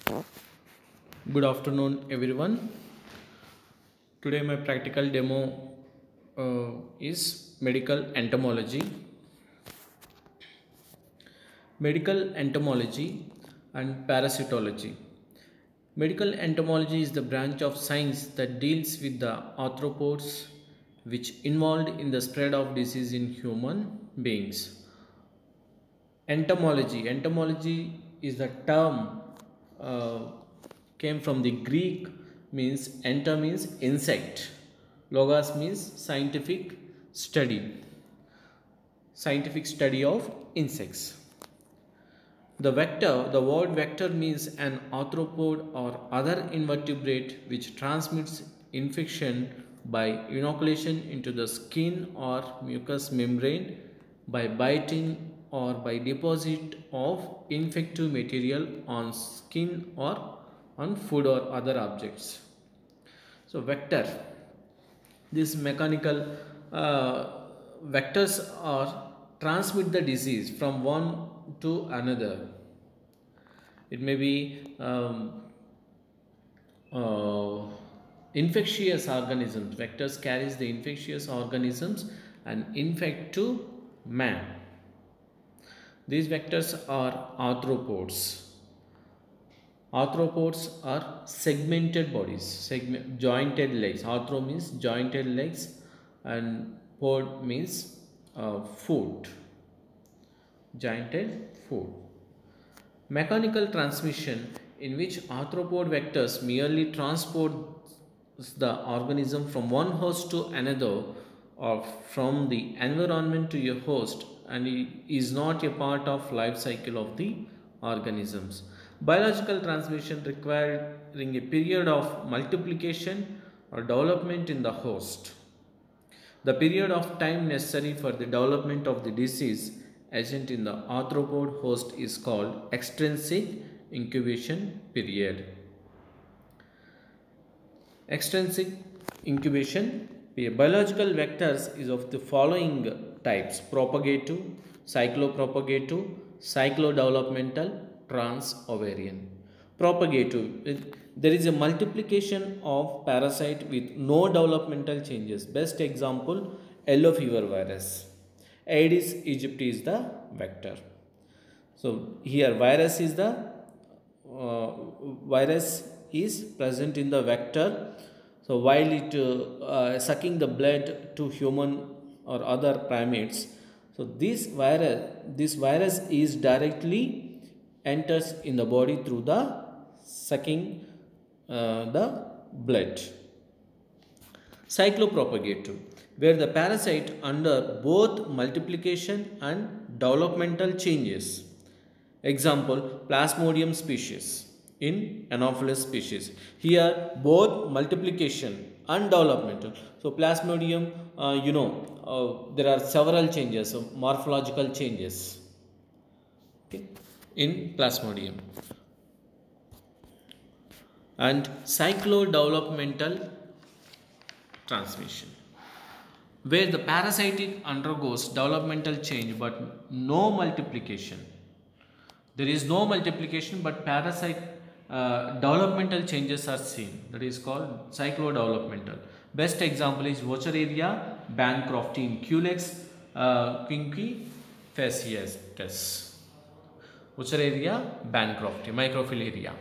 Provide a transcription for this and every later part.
Good afternoon, everyone. Today, my practical demo is medical entomology. Medical entomology and parasitology. Medical entomology is the branch of science that deals with the arthropods which involved in the spread of disease in human beings. Entomology is the term uh, came from the Greek, means enter means insect, logos means scientific study of insects. The word vector means an arthropod or other invertebrate which transmits infection by inoculation into the skin or mucous membrane by biting or by deposit of infective material on skin or on food or other objects. So vector, these mechanical vectors are transmit the disease from one to another. It may be uh, infectious organisms. Vectors carries the infectious organisms and infect to man. These vectors are arthropods. Arthropods are segmented bodies, jointed legs. Arthro means jointed legs, and pod means foot, jointed foot. Mechanical transmission, in which arthropod vectors merely transport the organism from one host to another or from the environment to a host, and it is not a part of life cycle of the organisms. Biological transmission requiring a period of multiplication or development in the host. The period of time necessary for the development of the disease agent in the arthropod host is called extrinsic incubation period. Extrinsic incubation period. Biological vectors is of the following types: propagative, cyclopropagative, cyclodevelopmental, trans-ovarian. Propagative, there is a multiplication of parasite with no developmental changes. Best example, yellow fever virus. Aedes aegypti is the vector. So here virus is present in the vector. So while it sucking the blood to human or other primates, so this virus is directly enters in the body through the sucking the blood. Cyclopropagative, where the parasite under both multiplication and developmental changes. Example, Plasmodium species in Anopheles species. Here both multiplication and developmental. So Plasmodium, there are several changes, so morphological changes, okay, in Plasmodium. And cyclodevelopmental transmission, where the parasite undergoes developmental change but no multiplication. There is no multiplication but parasite developmental changes are seen. That is called cyclodevelopmental. Best example is Wuchereria bancrofti in Culex quinquefasciatus. Wuchereria bancrofti, microfilaria.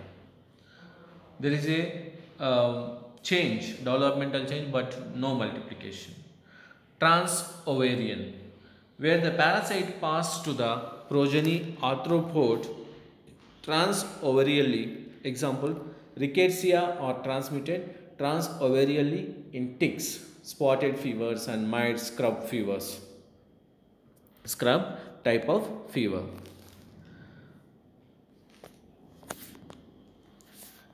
There is a developmental change but no multiplication. Trans-ovarian, where the parasite passed to the progeny arthropod trans-ovarially. Example, rickettsia are transmitted trans-ovarially in ticks, spotted fevers and mild scrub type of fever.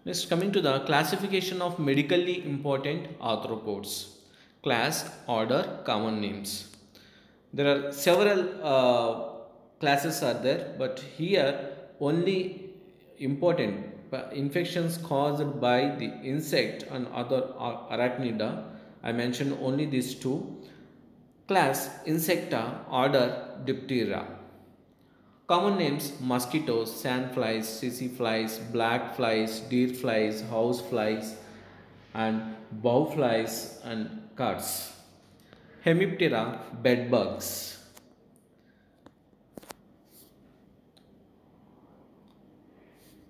Next, coming to the classification of medically important arthropods. Class, order, common names. There are several classes are there, but here only important infections caused by the insect and other arachnida. I mentioned only these two. Class, Insecta, order, Diptera. Common names: mosquitoes, sandflies, sissy flies, black flies, deer flies, house flies, and bow flies and cards. Hemiptera, bedbugs.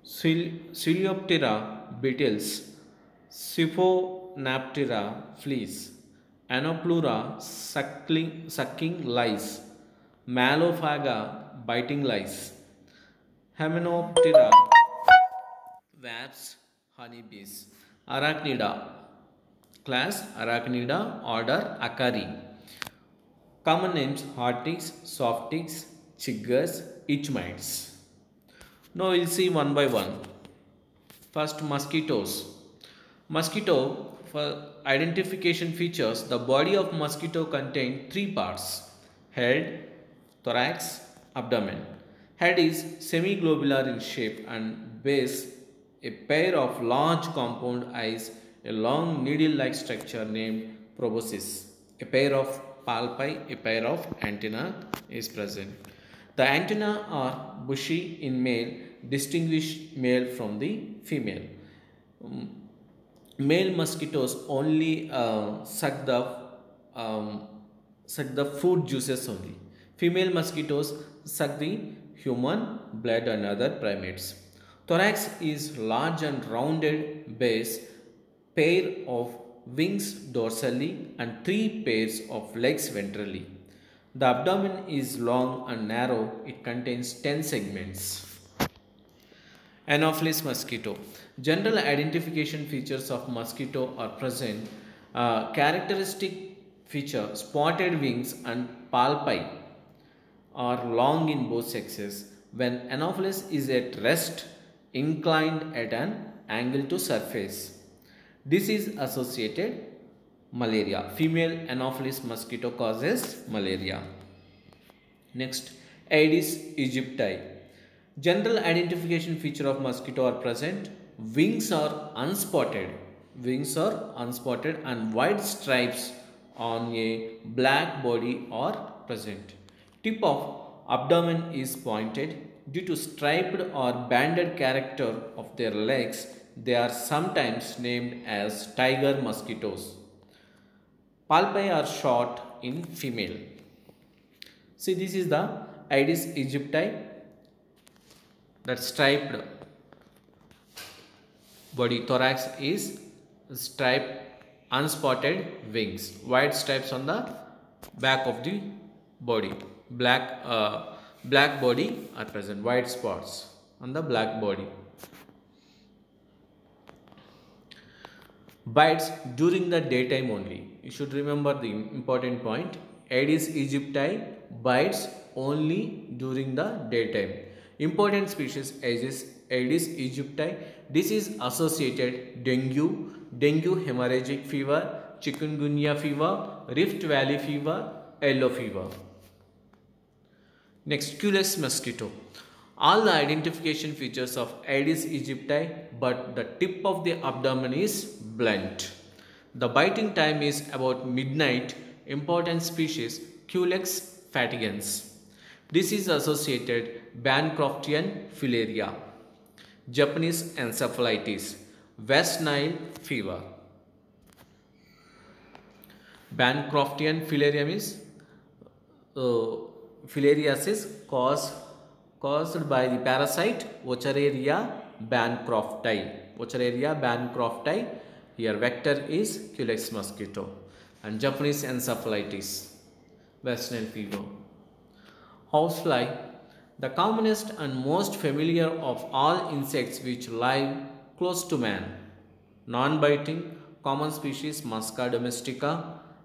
Coleoptera, beetles. Siphognathtera, fleas. Anoplura, sucking lice. Malophaga, biting lice. Hymenoptera, wasps, honeybees. Arachnida, class Arachnida, order Acari. Common names: hotticks, softicks, chiggers, itch mites. Now we'll see one by one. First, mosquitoes. Mosquito, for identification features, the body of mosquito contains three parts: head, thorax, abdomen. Head is semi-globular in shape and base a pair of large compound eyes, a long needle-like structure named proboscis. A pair of palpi, a pair of antenna is present. The antennae are bushy in male, distinguish male from the female. Male mosquitoes only suck the fruit juices only. Female mosquitoes suck the human blood and other primates. Thorax is large and rounded base, pair of wings dorsally and three pairs of legs ventrally. The abdomen is long and narrow. It contains 10 segments. Anopheles mosquito. General identification features of mosquito are present. Characteristic feature: spotted wings and palpi are long in both sexes. When Anopheles is at rest, inclined at an angle to surface. Disease associated malaria. Female Anopheles mosquito causes malaria. Next, Aedes aegypti. General identification feature of mosquito are present. Wings are unspotted. Wings are unspotted and white stripes on a black body are present. Tip of abdomen is pointed. Due to striped or banded character of their legs, they are sometimes named as tiger mosquitoes. Palpi are short in female. See, this is the Aedes aegypti, that striped body. Thorax is striped, unspotted wings, white stripes on the back of the body. Black body are present, white spots on the black body. Bites during the daytime only. You should remember the important point. Aedes aegypti bites only during the daytime. Important species: Aedes aegypti. Disease associated: dengue, hemorrhagic fever, chikungunya fever, Rift Valley fever, yellow fever. Next, Culex mosquito. All the identification features of Aedes aegypti, but the tip of the abdomen is blunt. The biting time is about midnight. Important species: Culex fatigans. Disease associated: Bancroftian filaria, Japanese encephalitis, West Nile fever. Bancroftian filaria means filariasis caused by the parasite Wuchereria bancrofti. Wuchereria bancrofti. Here vector is Culex mosquito. And Japanese encephalitis, West Nile fever. Housefly, the commonest and most familiar of all insects which live close to man. Non-biting. Common species Musca domestica.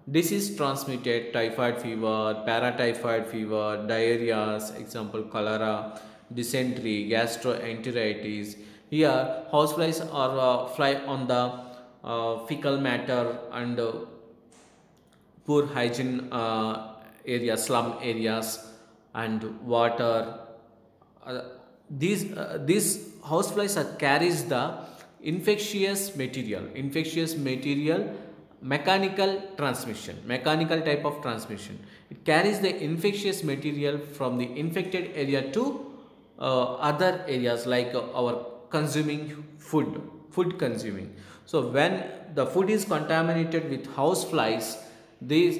Disease transmitted: typhoid fever, paratyphoid fever, diarrhea, example cholera, dysentery, gastroenteritis. Here houseflies are fly on the fecal matter and poor hygiene areas, slum areas, and water. These houseflies carries the infectious material, mechanical type of transmission. It carries the infectious material from the infected area to other areas like our consuming food consuming. So when the food is contaminated with house flies, these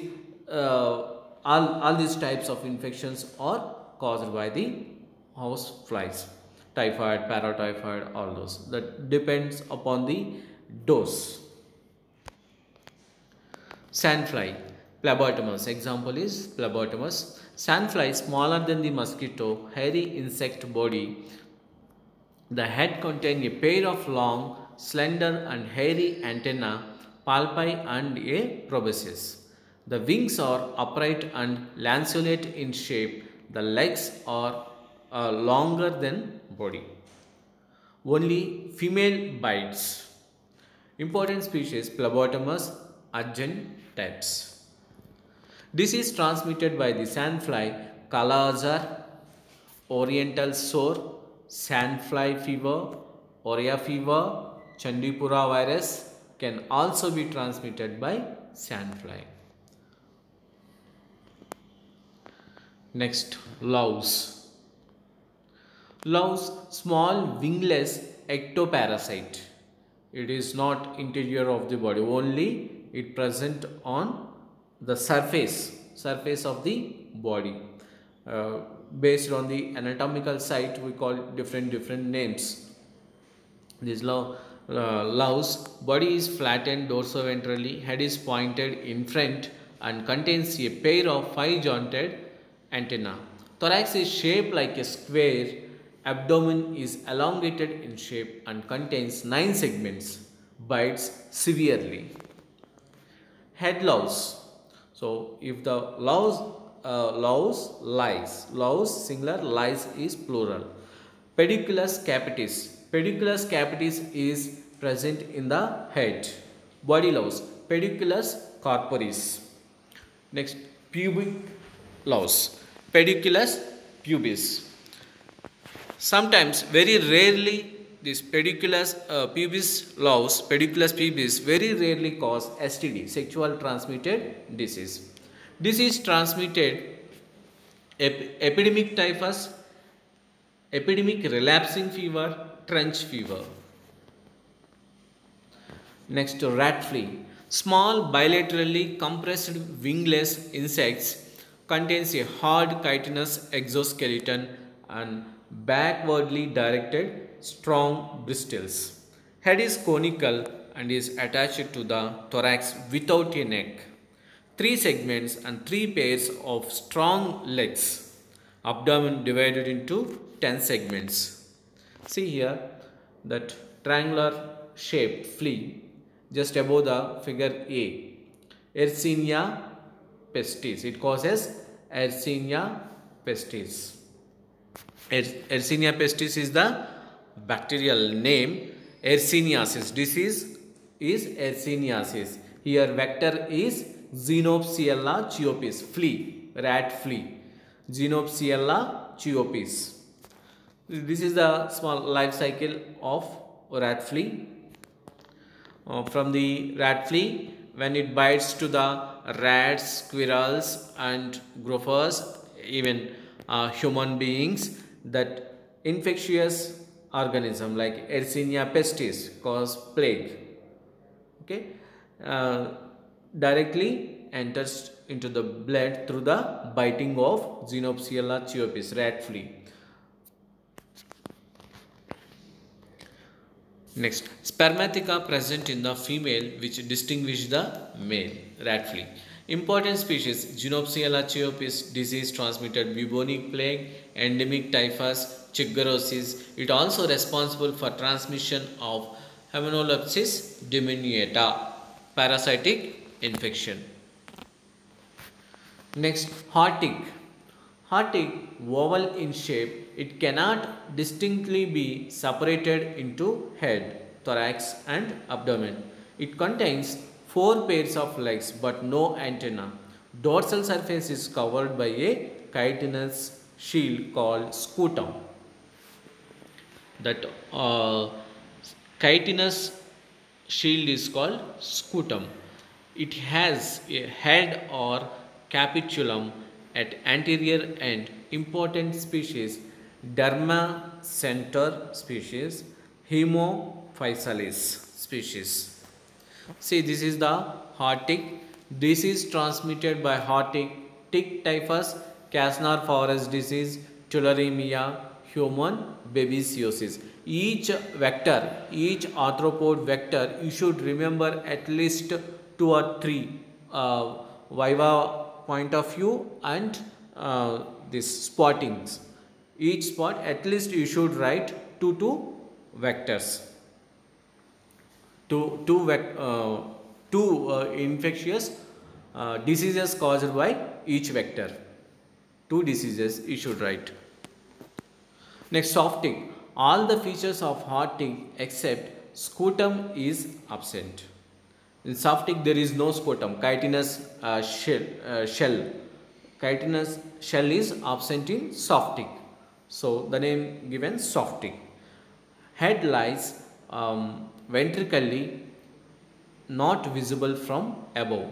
all these types of infections are caused by the house flies, typhoid, paratyphoid, all those. That depends upon the dose. Sandfly, phlebotomous. Example is phlebotomous. Sandfly, smaller than the mosquito, hairy insect body. The head contains a pair of long, slender and hairy antennae, palpi and a proboscis. The wings are upright and lanceolate in shape. The legs are longer than body. Only female bites. Important species phlebotomous argentaps. Disease transmitted by the sandfly, Kala Azar, oriental sore, sandfly fever, Oria fever, Chandipura virus can also be transmitted by sandfly. Next, louse. Louse, small wingless ectoparasite. It is not interior of the body, only it present on the surface of the body. Based on the anatomical site, we call different names. This louse, body is flattened dorsoventrally, head is pointed in front and contains a pair of 5 jointed antennae. Thorax is shaped like a square. Abdomen is elongated in shape and contains 9 segments. Bites severely. Head louse. So if the louse singular, lice is plural. Pediculus capitis. Pediculus capitis is present in the head. Body louse. Pediculus corporis. Next, pubic louse. Pediculus pubis. Sometimes, very rarely, this pediculus pubis very rarely cause STD, sexual transmitted disease. Disease transmitted epidemic typhus, epidemic relapsing fever, trench fever. Next, rat flea. Small bilaterally compressed wingless insects, contains a hard chitinous exoskeleton and backwardly directed strong bristles. Head is conical and is attached to the thorax without a neck. 3 segments and 3 pairs of strong legs. Abdomen divided into 10 segments. See here that triangular shaped flea just above the figure A. Yersinia pestis. It causes Yersinia pestis. Yersinia pestis is the bacterial name. Yersinia disease is Yersinia. Here vector is Xenopsiella chiopis, flea, rat flea. Xenopsiella chiopis. This is the small life cycle of rat flea. From the rat flea, when it bites to the rats, squirrels and gophers, even human beings, that infectious organism like Yersinia pestis cause plague. Okay, directly enters into the blood through the biting of Xenopsiella chiopis, rat flea. Next, spermatheca present in the female which distinguish the male, rat flea. Important species, Xenopsiella chiopis, disease transmitted bubonic plague, endemic typhus, chickerosis. It also responsible for transmission of Hymenopsis diminuta, parasitic infection. Next, heart tick. Heart tick, oval in shape. It cannot distinctly be separated into head, thorax and abdomen. It contains 4 pairs of legs but no antenna. Dorsal surface is covered by a chitinous shield called scutum. That chitinous shield is called scutum. It has a head or capitulum at anterior end. Important species, Dermacentor species, Haemophysalis species. See, this is the heart tick. This is transmitted by heart tick typhus, Kastner forest disease, tularemia, human babesiosis. Each vector, each arthropod vector, you should remember at least 2 or 3 viva point of view and this spottings. Each spot at least you should write 2 vectors. Two infectious diseases caused by each vector. 2 diseases you should write. Next, soft tick. All the features of hard tick except scutum is absent. In soft tick there is no scutum. Chitinous shell. Chitinous shell is absent in soft tick. So the name given soft tick. Head lies ventrically, not visible from above.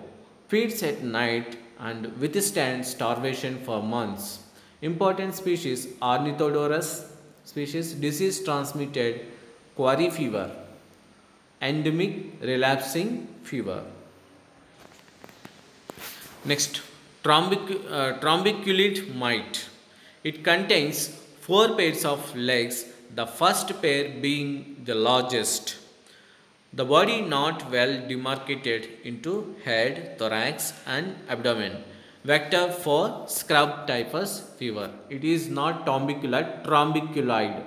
Feeds at night and withstands starvation for months. Important species: Ornithodorus species, disease transmitted quarry fever, endemic relapsing fever. Next, trombiculid mite. It contains 4 pairs of legs, the first pair being the largest. The body not well demarcated into head, thorax and abdomen. Vector for scrub typhus fever. It is not trombiculid, trombiculid.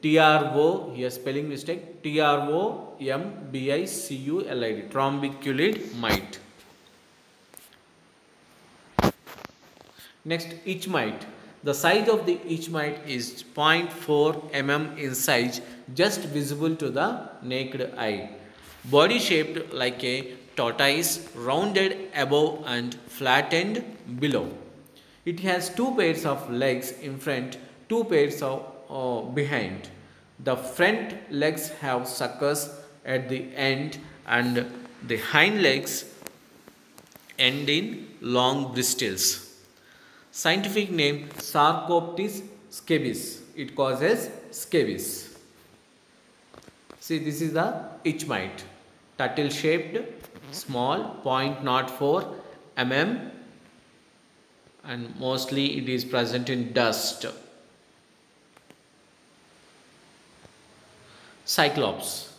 TRO, here spelling mistake, TROMBICULID, trombiculid mite. Next, itch mite. The size of the itch mite is 0.4 mm in size, just visible to the naked eye. Body shaped like a tortoise, rounded above and flattened below. It has 2 pairs of legs in front, 2 pairs of behind. The front legs have suckers at the end and the hind legs end in long bristles. Scientific name Sarcoptes scabies. It causes scabies. See, this is the itch mite. Turtle shaped, small, 0.04 mm, and mostly it is present in dust. Cyclops.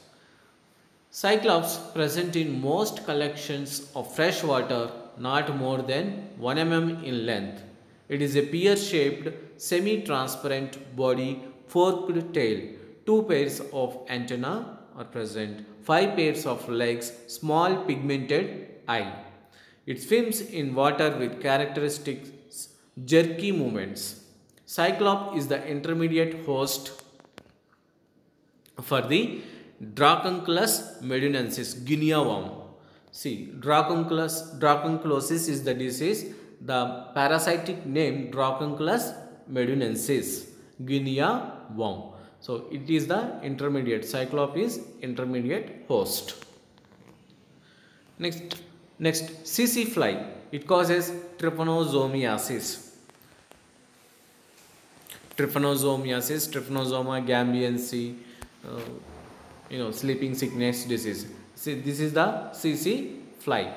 Cyclops present in most collections of fresh water, not more than 1 mm in length. It is a pear-shaped, semi-transparent body, forked tail. 2 pairs of antennae are present. 5 pairs of legs, small pigmented eye. It swims in water with characteristic jerky movements. Cyclops is the intermediate host for the Dracunculus medunensis, Guinea worm. See, Dracunculosis is the disease. The parasitic name Dracunculus medunensis, Guinea worm. So it is the intermediate. Cyclops is intermediate host. Next, CC fly. It causes trypanosomiasis. Trypanosoma gambiense, sleeping sickness disease. See, this is the CC fly.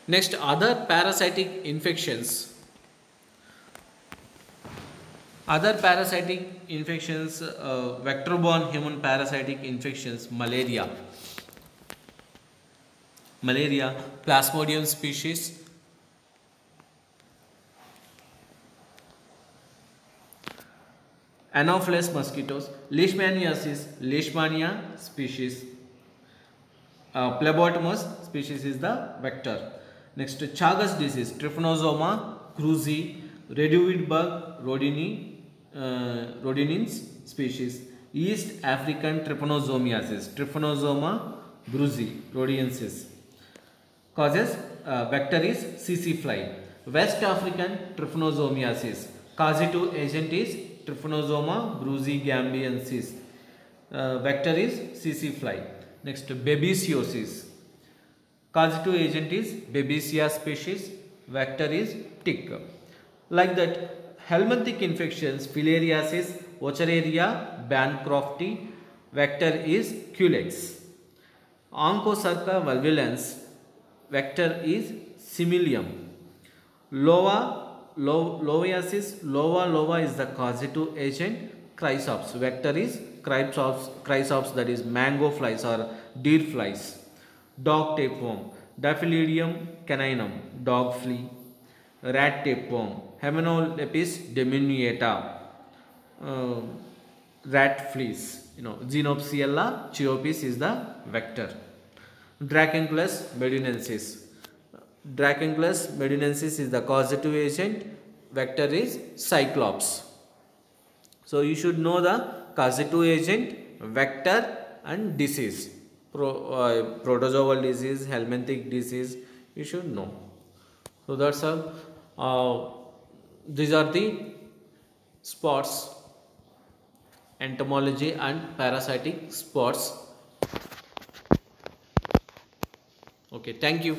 Next, other parasitic infections. Vector-borne human parasitic infections, malaria, Plasmodium species, Anopheles mosquitoes, Leishmania species, Phlebotomus species is the vector. Next, Chagas disease, Trypanosoma cruzi, Redwood bug, Rhodinins species, East African trypanosomiasis, Trypanosoma bruzi, rhodiensis. Causes, vector is CC fly. West African trypanosomiasis, causative agent is Trypanosoma bruzi gambiensis. Vector is CC fly. Next, babesiosis. Causative agent is Babesia species. Vector is tick. Like that, helminthic infections, filariasis, Wuchereria, Bancrofti, vector is Culex. Onchocerca vulvulans, vector is Similium. Loviasis is the causative agent. Chrysops, vector is Chrysops, that is mango flies or deer flies. Dog tapeworm, Daphilidium caninum, dog flea. Rat tapeworm, Hymenopus diminuata, uh, rat fleas. Xenopsiella chiropis is the vector. Dracunculus medunensis. Dracunculus medunensis is the causative agent. Vector is Cyclops. So you should know the causative agent, vector, and disease. Protozoal disease, helminthic disease, you should know. So that's all. These are the spots, entomology and parasitic spots. Okay, thank you.